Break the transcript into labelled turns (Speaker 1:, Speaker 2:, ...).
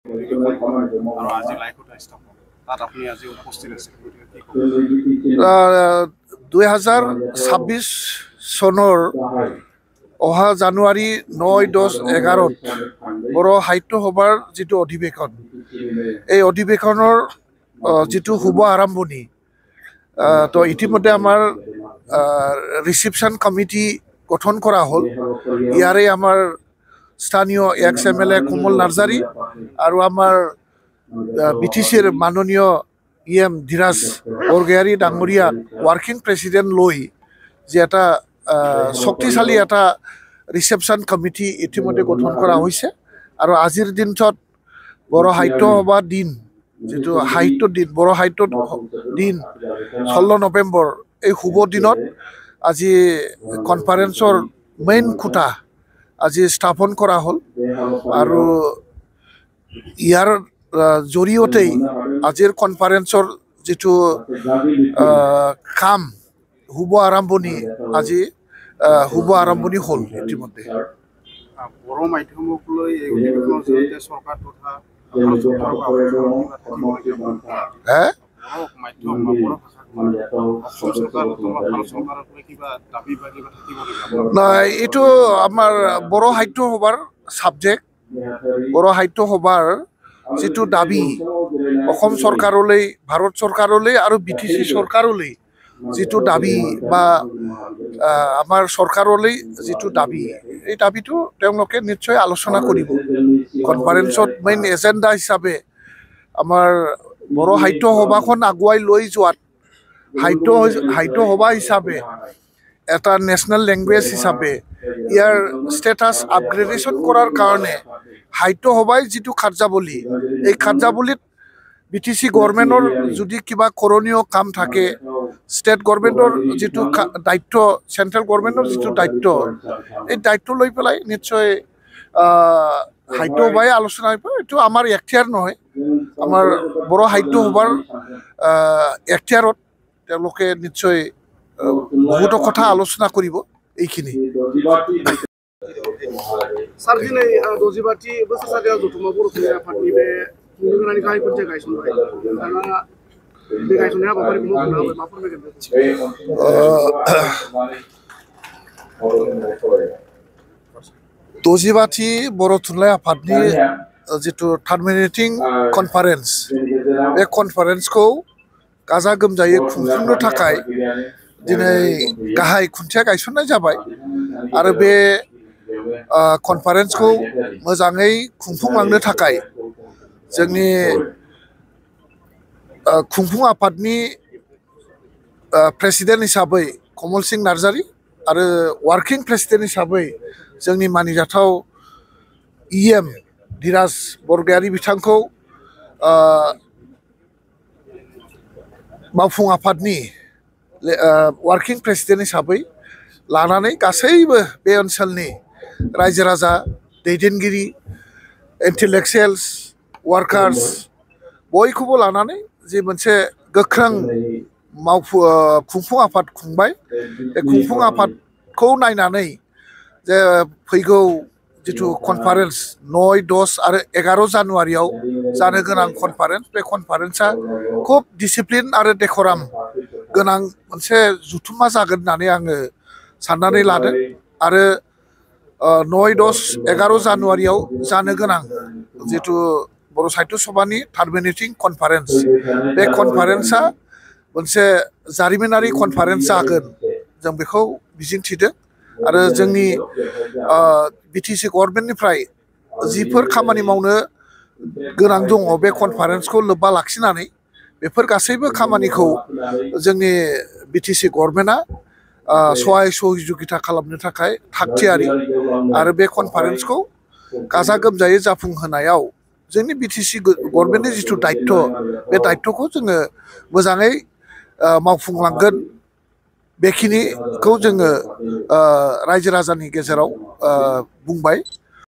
Speaker 1: আৰু আজি লাইফত স্থাপন তাত আপুনি আজি উপস্থিত আছে
Speaker 2: 2026 চনৰ অহা জানুৱাৰী 9, 10, 11 বড়ো সাহিত্য সভাৰ যিটো অধিৱেশন এই অধিৱেশনৰ যিটো শুভ আৰম্ভণি তো ইতিমধ্যে আমাৰ ৰিচিপশ্যন কমিটি গঠন কৰা হ'ল। ইয়াৰে আমাৰ স্থানীয় এক্স-MLA কোমল নাৰ্জাৰী আৰু আমাৰ BTCৰ মাননীয় EM ধীৰাজ বৰগয়াৰী ডাঙৰীয়া ৱাৰ্কিং প্ৰেচিডেণ্ট লৈ যে এটা শক্তিশালী এটা ৰিচেপশ্যন কমিটি ইতিমধ্যে গঠন কৰা হৈছে। আৰু আজিৰ দিনটোত বড়ো সাহিত্য সভা দিন যিটো সাহিত্য দিন বড়ো সাহিত্য দিন 16 নৱেম্বৰ এই শুভ দিনত আজি কনফাৰেন্সৰ মেইন খুঁটা আজি স্থাপন কৰা হ'ল। আৰু ইয়াৰ জৰিয়তেই আজিৰ কনফাৰেন্সৰ যিটো কাম শুভ আৰম্ভণি আজি শুভ আৰম্ভণি হ'ল ইতিমধ্যে।
Speaker 1: বড়ো মাধ্যমক লৈ চৰকাৰ তথা
Speaker 2: এইটো আমাৰ বড়ো সাহিত্য সভাৰ ছাবজেক্ট। বড়ো সাহিত্য সভাৰ যিটো দাবী অসম চৰকাৰলৈ, ভাৰত চৰকাৰলৈ আৰু BTC চৰকাৰলৈ যিটো দাবী বা আমাৰ চৰকাৰলৈ যিটো দাবী, এই দাবীটো তেওঁলোকে নিশ্চয় আলোচনা কৰিব। কনফাৰেন্সত মেইন এজেণ্ডা হিচাপে আমাৰ বড়ো সাহিত্য সভাখন আগুৱাই লৈ যোৱাত সাহিত্য সভা হিচাপে এটা নেশ্যনেল লেংগুৱেজ হিচাপে ইয়াৰ ষ্টেটাছ আপগ্ৰেডেশ্যন কৰাৰ কাৰণে সাহিত্য সভাই যিটো কাৰ্যাৱলী, এই কাৰ্যাৱলীত BTC গভৰ্ণমেণ্টৰ যদি কিবা কৰণীয় কাম থাকে, ষ্টেট গভৰ্ণমেণ্টৰ যিটো দায়িত্ব, চেণ্ট্ৰেল গভৰ্ণমেণ্টৰ যিটো দায়িত্ব, এই দায়িত্ব লৈ পেলাই নিশ্চয় সাহিত্য সভাই আলোচনা কৰিব। এইটো আমাৰ এখতিয়াৰ নহয়, আমাৰ বড়ো সাহিত্য সভাৰ এখতিয়াৰত তেওঁলোকে নিশ্চয় বহুতো কথা আলোচনা কৰিব। এইখিনি
Speaker 1: सार दिनै दजिबाथि बोसोरसालियाव जथुम्मा बर' थुनलाइ आफादनि बे खुंनो गोनांनि गाहाय खन्थाइ गायसनबाय। नोंथाङा बे गायसननाय हाबाफारिखौ मावफुंनो हाबाय, मा फोरमायगोन?
Speaker 2: 'दजिबाथि बर' थुनलाइ आफादनि जिथु टार्मिनेटिं कनफारेन्स, बे कनफारेन्सखौ गाजा गोमजायै खुंफुंनो थाखाय दिनै गाहाय खुन्थिया गायसननाय जाबाय। आरो बे कनफारेन्सखौ मोजाङै खुंफुंलांनो थाखाय जोंनि खुंफुं आफादनि प्रेसिडेन्ट हिसाबै कमल सिंह नार्जारी आरो वार्किं प्रेसिडेन्ट हिसाबै जोंनि मानिजाथाव EM धीराज बरगयारी बिथांखौ मावफुं आफादनि वार्किं प्रेसिडेन्ट हिसाबै लानानै गासैबो बे ओनसोलनि रायजो राजा, दैदेनगिरि, इन्टेलेक्सुवेल्स, वार्कार्स बयखौबो लानानै जे मोनसे गोख्रों खुंफुं आफाद खुंबाय। बे खुंफुं आफादखौ नायनानै जे फैगौ जिथु कनफारेन्स 9, 10 आरो 11 जानुवारियाव जानो गोनां कनफारेन्स, बे कनफारेन्सआ खुब डिसिप्लिन आरो डेकराम गोनां मोनसे जथुम्मा जागोन होननानै आङो साननानै लादों। आरो 9, 10, 11 जानुवारियाव जानो गोनां जिथु बर' साहित्य सभानि टार्मिनेटिं कनफारेन्स, बे कनफारेन्सआ मोनसे जारिमिनारि कनफारेन्स जागोन, जों बेखौ मिजिंथिदों। आरो जोंनि BTC गभर्नमेन्टनिफ्राय जिफोर खामानि मावनो गोनां दङ बे कनफारेन्सखौ लोब्बा लाखिनानै बेफोर गासैबो खामानिखौ जोंनि BTC गभर्नमेन्टआ सहाय सहजुगिता खालामनो थाखाय थागथियारि। आरो बे कनफारेन्सखौ गाजा गोमजायै जाफुंहोनायाव जोंनि BTC गभर्नमेन्टनि जिथु दायित्व, बे दायित्वखौ जोङो मोजाङै मावफुंलांगोन, बेखिनिखौ जोङो रायजो राजानि गेजेराव बुंबाय।